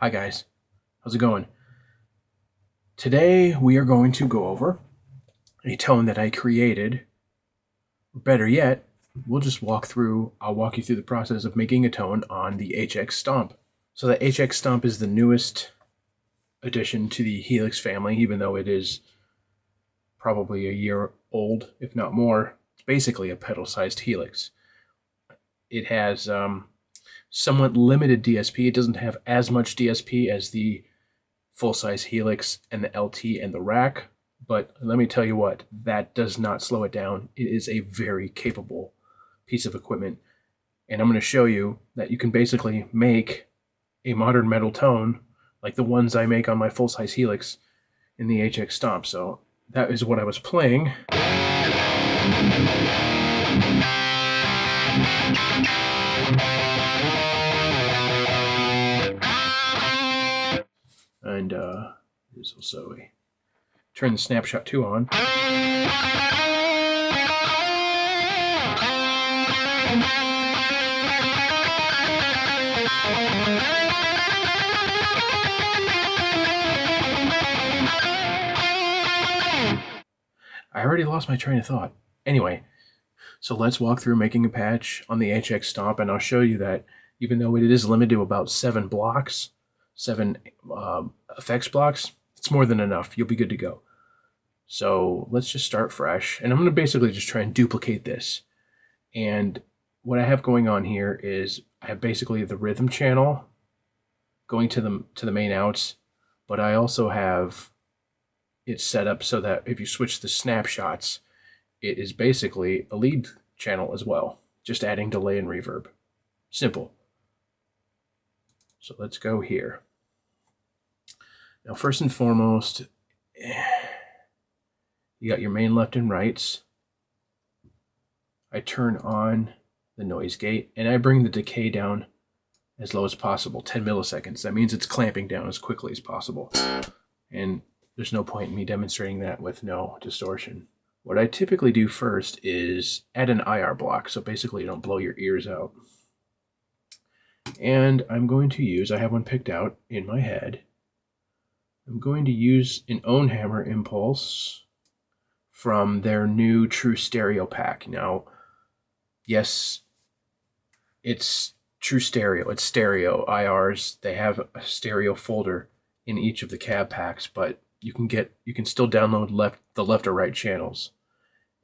Hi guys, how's it going? Today we are going to go over a tone that I created. Better yet, I'll walk you through the process of making a tone on the HX Stomp. So the HX Stomp is the newest addition to the Helix family, even though it is probably a year old, if not more. It's basically a pedal-sized Helix. It has somewhat limited DSP. It doesn't have as much DSP as the full-size Helix and the LT and the rack, but let me tell you what, that does not slow it down. It is a very capable piece of equipment, and I'm going to show you that you can basically make a modern metal tone like the ones I make on my full-size Helix in the HX Stomp. So that is what I was playing. And there's also a turn the Snapshot 2 on. I already lost my train of thought. Anyway, so let's walk through making a patch on the HX Stomp, and I'll show you that even though it is limited to about 7 blocks, 7 effects blocks, it's more than enough. You'll be good to go. So let's just start fresh, and I'm going to basically just try and duplicate this. And what I have going on here is I have basically the rhythm channel going to the main outs, but I also have it set up so that if you switch the snapshots, it is basically a lead channel as well, just adding delay and reverb. Simple. So let's go here. Now, first and foremost, you got your main left and rights. I turn on the noise gate, and I bring the decay down as low as possible, 10 milliseconds. That means it's clamping down as quickly as possible. And there's no point in me demonstrating that with no distortion. What I typically do first is add an IR block, so basically you don't blow your ears out. And I'm going to use, I have one picked out in my head. I'm going to use an Ownhammer Impulse from their new True Stereo pack. Now, yes, it's true stereo. It's stereo IRs. They have a stereo folder in each of the cab packs, but you can still download the left or right channels.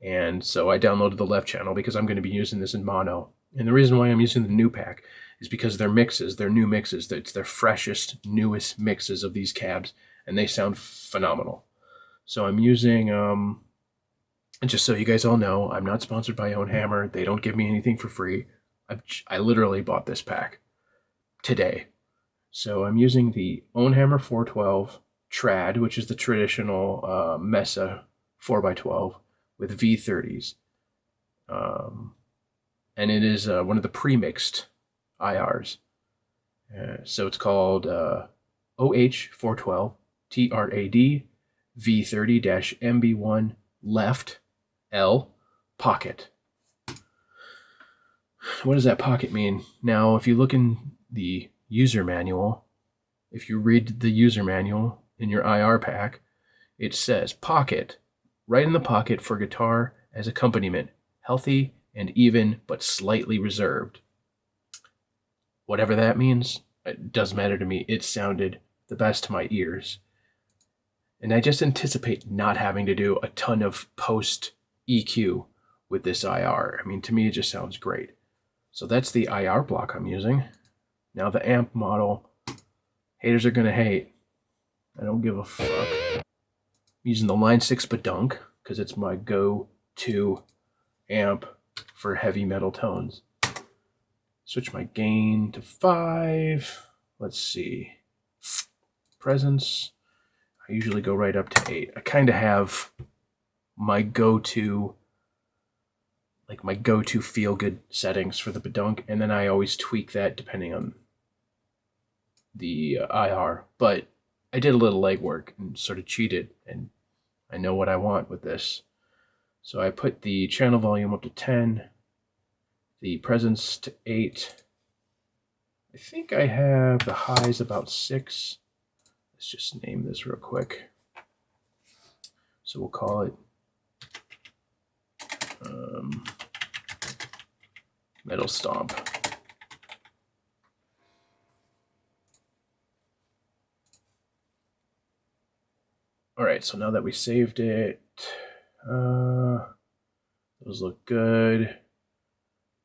And so I downloaded the left channel because I'm going to be using this in mono. And the reason why I'm using the new pack is because their new mixes, it's their freshest, newest mixes of these cabs, and they sound phenomenal. So I'm using, and just so you guys all know, I'm not sponsored by Ownhammer. They don't give me anything for free. I literally bought this pack today. So I'm using the Ownhammer 412 Trad, which is the traditional Mesa 4x12 with V30s. And it is one of the pre-mixed IRs. So it's called OH412 TRAD V30-MB1 left L pocket. What does that pocket mean? Now, if you look in the user manual, if you read the user manual in your IR pack, it says pocket, right in the pocket for guitar as accompaniment, healthy and even but slightly reserved. Whatever that means, it doesn't matter to me. It sounded the best to my ears. And I just anticipate not having to do a ton of post EQ with this IR. I mean, to me, it just sounds great. So that's the IR block I'm using. Now the amp model, haters are gonna hate. I don't give a fuck. I'm using the Line 6 Badunk because it's my go-to amp for heavy metal tones. Switch my gain to 5. Let's see. Presence. I usually go right up to 8. I kind of have my go-to feel-good settings for the Badunk, and then I always tweak that depending on the IR. But I did a little legwork and sort of cheated, and I know what I want with this. So I put the channel volume up to 10, the presence to 8, I think I have the highs about 6. Let's just name this real quick. So we'll call it Metal Stomp. All right, so now that we saved it, those look good.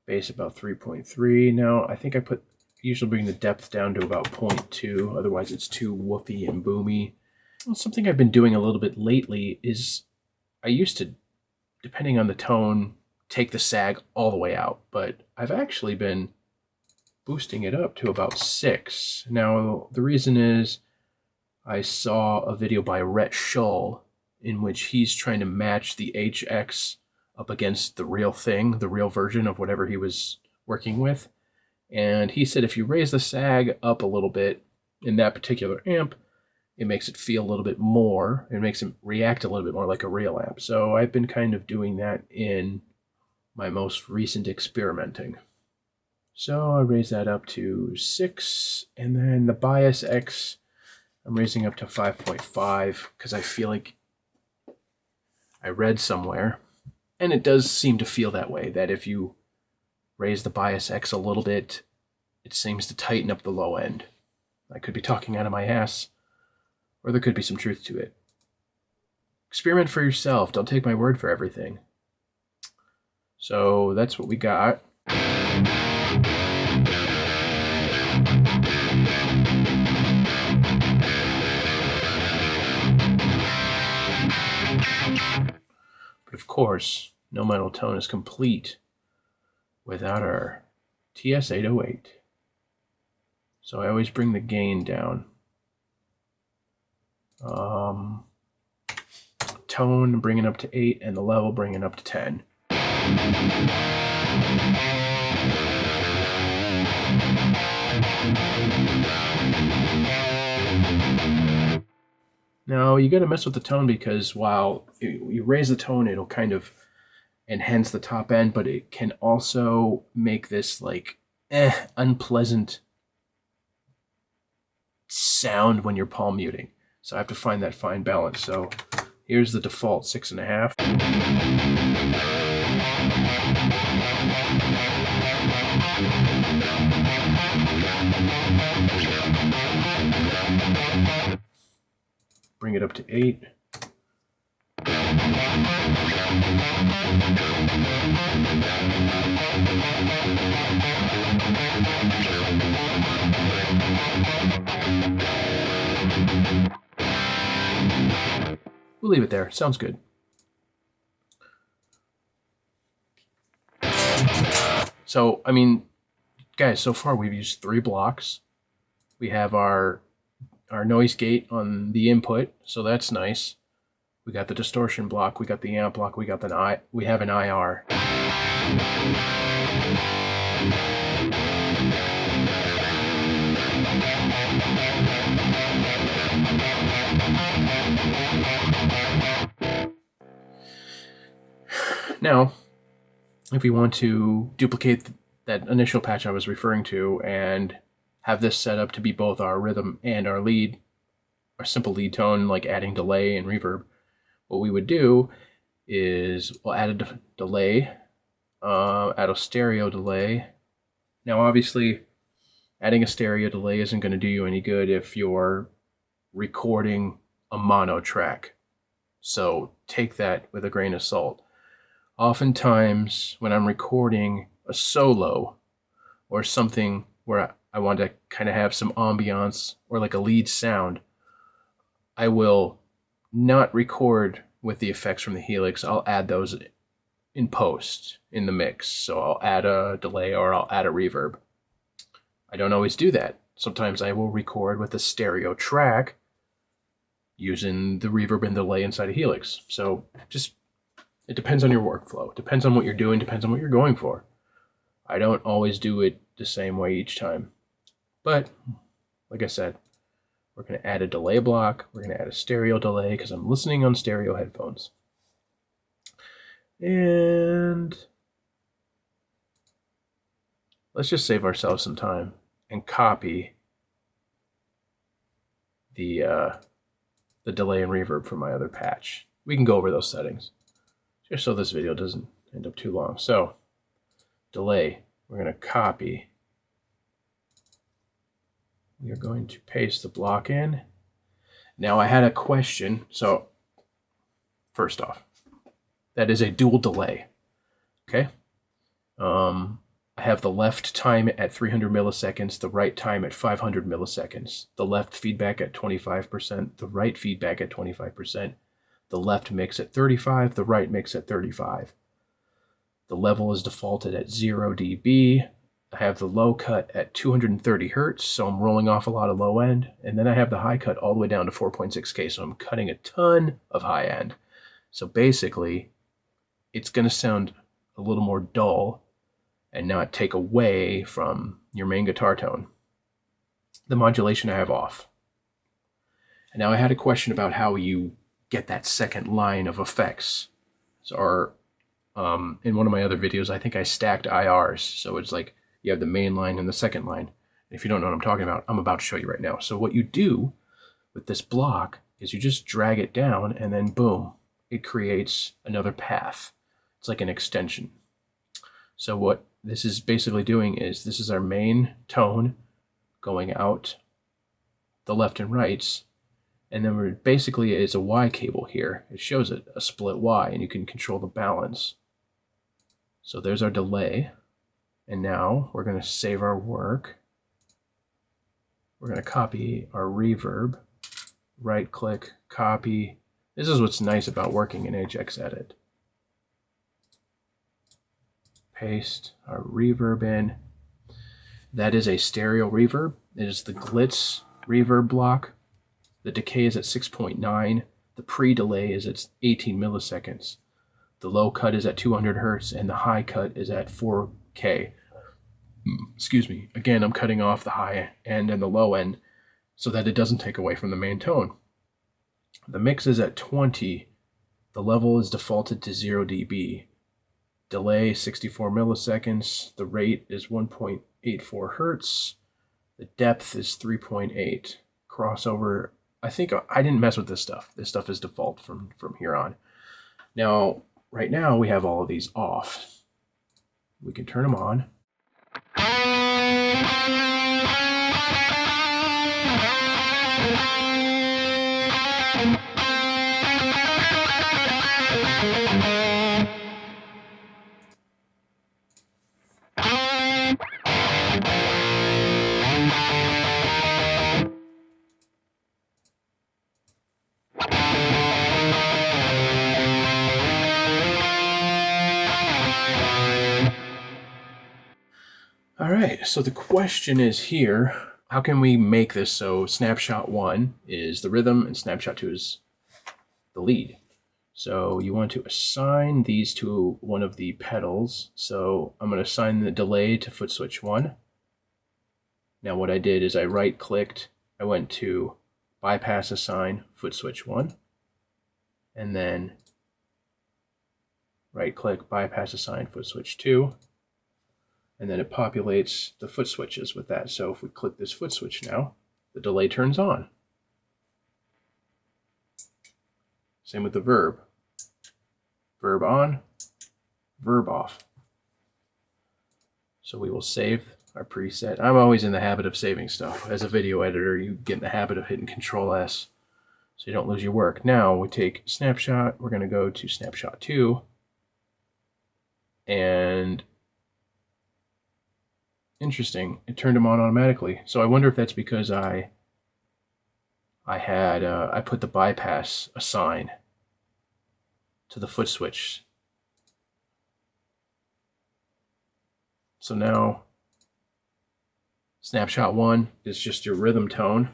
Bass about 3.3. Now, I think I usually bring the depth down to about 0.2, otherwise it's too woofy and boomy. Well, something I've been doing a little bit lately is I used to, depending on the tone, take the sag all the way out, but I've actually been boosting it up to about 6. Now, the reason is I saw a video by Rhett Shull in which he's trying to match the HX up against the real thing, the real version of whatever he was working with. And he said if you raise the sag up a little bit in that particular amp, it makes it feel a little bit more. It makes it react a little bit more like a real amp. So I've been kind of doing that in my most recent experimenting. So I raise that up to 6, and then the bias X I'm raising up to 5.5 because I feel like I read somewhere, and it does seem to feel that way, that if you raise the bias X a little bit, it seems to tighten up the low end. I could be talking out of my ass, or there could be some truth to it. Experiment for yourself. Don't take my word for everything. So that's what we got. But of course, no metal tone is complete without our TS-808. So I always bring the gain down. Tone, bring it up to 8, and the level, bring it up to 10. Now, you got to mess with the tone because while you raise the tone, it'll kind of enhance the top end, but it can also make this like unpleasant sound when you're palm muting. So I have to find that fine balance. So here's the default 6.5. Bring it up to 8. We'll leave it there. Sounds good. So, I mean, guys, so far we've used 3 blocks. We have our noise gate on the input, so that's nice. We got the distortion block, we got the amp block, we have an IR. Now, if we want to duplicate that initial patch I was referring to and have this set up to be both our rhythm and our lead, our simple lead tone, like adding delay and reverb, what we would do is we'll add a delay, add a stereo delay. Now, obviously, adding a stereo delay isn't going to do you any good if you're recording a mono track. So take that with a grain of salt. Oftentimes, when I'm recording a solo or something where I want to kind of have some ambiance or like a lead sound, I will not record with the effects from the Helix. I'll add those in post in the mix. So I'll add a delay or I'll add a reverb. I don't always do that. Sometimes I will record with a stereo track using the reverb and delay inside a Helix. So just, it depends on your workflow. It depends on what you're doing, depends on what you're going for. I don't always do it the same way each time. But, like I said, we're going to add a delay block. We're going to add a stereo delay because I'm listening on stereo headphones. And let's just save ourselves some time and copy the delay and reverb from my other patch. We can go over those settings just so this video doesn't end up too long. So delay, we're going to copy. We are going to paste the block in. Now I had a question. So first off, that is a dual delay. Okay. I have the left time at 300 milliseconds, the right time at 500 milliseconds, the left feedback at 25%, the right feedback at 25%, the left mix at 35, the right mix at 35. The level is defaulted at 0 dB. I have the low cut at 230 hertz, so I'm rolling off a lot of low end. And then I have the high cut all the way down to 4.6K, so I'm cutting a ton of high end. So basically, it's going to sound a little more dull and not take away from your main guitar tone. The modulation I have off. And now I had a question about how you get that second line of effects. So in one of my other videos, I think I stacked IRs. So it's like you have the main line and the second line. If you don't know what I'm talking about, I'm about to show you right now. So what you do with this block is you just drag it down and then boom, it creates another path. It's like an extension. So what this is basically doing is this is our main tone going out the left and rights. And then we're basically, it's a Y cable here. It shows it, a split Y, and you can control the balance. So there's our delay. And now we're going to save our work. We're going to copy our reverb, right click, copy. This is what's nice about working in HX Edit. Paste our reverb in. That is a stereo reverb. It is the Glitz reverb block. The decay is at 6.9. The pre-delay is at 18 milliseconds. The low cut is at 200 hertz and the high cut is at 4K. Excuse me. Again, I'm cutting off the high end and the low end so that it doesn't take away from the main tone. The mix is at 20. The level is defaulted to 0 dB. Delay 64 milliseconds. The rate is 1.84 hertz. The depth is 3.8. Crossover, I think I didn't mess with this stuff. This stuff is default from here on. Now, right now we have all of these off. We can turn them on. All right, so the question is here, how can we make this so snapshot 1 is the rhythm and snapshot 2 is the lead? So you want to assign these to one of the pedals. So I'm going to assign the delay to foot switch 1. Now what I did is I right clicked, I went to bypass assign foot switch 1, and then right click bypass assign foot switch 2. And then it populates the foot switches with that. So if we click this foot switch now, the delay turns on. Same with the verb. Verb on, verb off. So we will save our preset. I'm always in the habit of saving stuff. As a video editor, you get in the habit of hitting Control S so you don't lose your work. Now we take snapshot. We're going to go to snapshot 2. And interesting, it turned them on automatically. So I wonder if that's because I put the bypass assign to the foot switch. So now snapshot 1 is just your rhythm tone.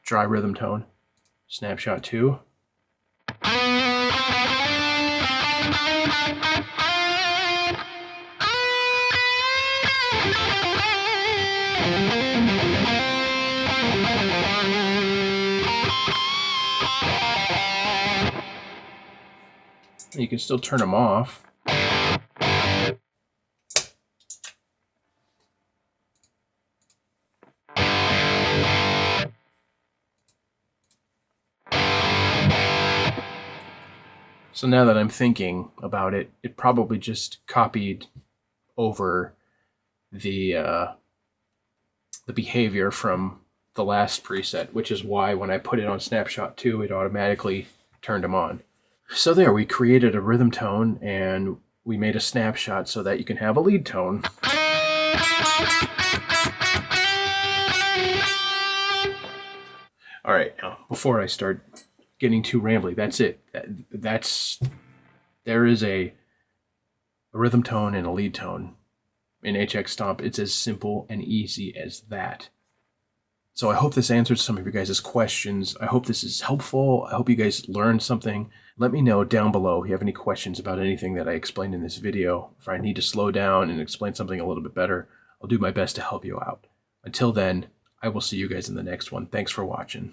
Dry rhythm tone. Snapshot 2. You can still turn them off. So now that I'm thinking about it, it probably just copied over the behavior from the last preset, which is why when I put it on Snapshot 2, it automatically turned them on. So there, we created a rhythm tone and we made a snapshot so that you can have a lead tone. All right, now before I start getting too rambly, that's it. There is a rhythm tone and a lead tone in HX Stomp. It's as simple and easy as that. So I hope this answered some of your guys' questions. I hope this is helpful. I hope you guys learned something. Let me know down below if you have any questions about anything that I explained in this video. If I need to slow down and explain something a little bit better, I'll do my best to help you out. Until then, I will see you guys in the next one. Thanks for watching.